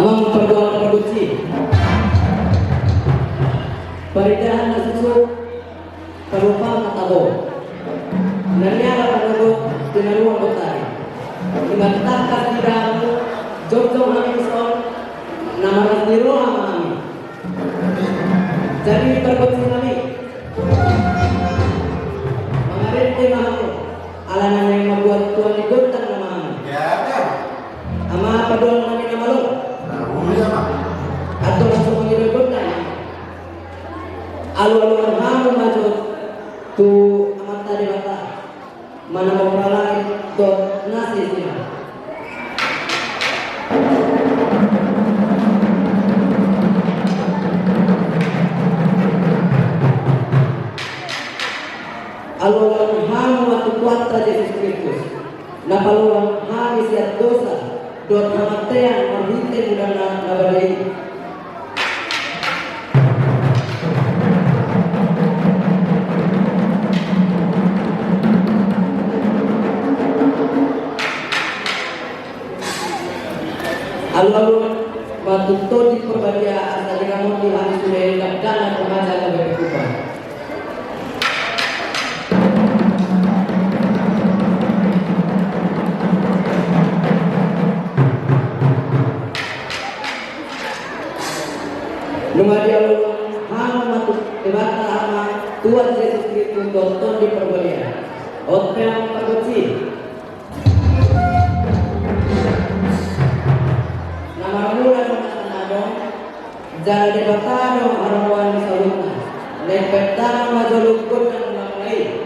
Amang perjuangan produksi Perindahan nasusu Perupa Matabo Nanyara Panago Tinaruang Botari Imataka Tidang Jojo Hamilton Nama Rasdiro Amami Jadi produksi kami Mengarinte Mahamu Alanan yang membuat Tuhan ikutan nama kami Ama padol kami nama lo Atau langsung mengikutan Alu-alu hamu maju tu amat tadi mata mana mau peralai dot nasi sini alu-alu hamu matu kuat Yesus Kristus napaluang hamu siat dosa dot amat yang menghinte mudana nabadai Lalu matuto di perbadia asal dengan Tuhan sudah dikatakan remaja lebih berubah. Lumadi lalu hang matut debata ama Tuhan Yesus Kristus tonton di perbadia. Otpeng perbuci. Jadi batano arawan salutna lepetana majolukut dan mulai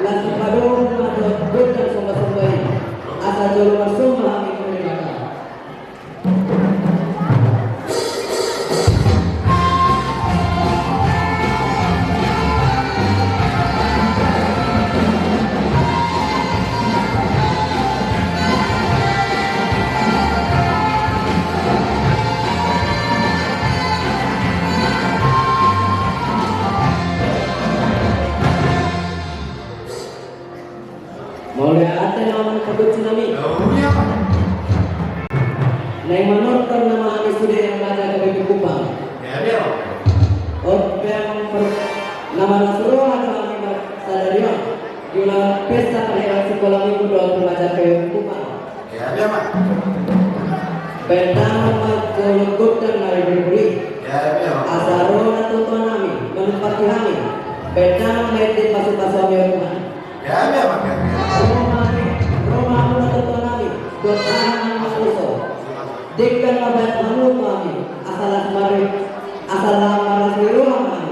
lalu padung majolukut dan sumber-sumber asal jolu masumah kami mereka Mulai ada nama produksi nami. Nai menonton nama kami sudah yang baca ke Kupang. Nama Nasrullah atau kami Sadario. Jumlah pesta perayaan sekolah minggu doa membaca ke Kupang. Pertama Jolukut dan Mari Berburi. Asaro atau tuan kami menempati kami. Pertama meeting pasuk-pasuk rumah. Roma mula tuanami dotahan manusia dekan mabat malu kami asal maras biru kami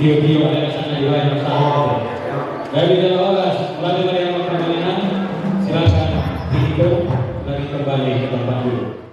video-video ada di sana juga yang salah. Dari dalam olas, melalui yang pertandingan, silakan dihitung lagi kembali ke tempat dulu.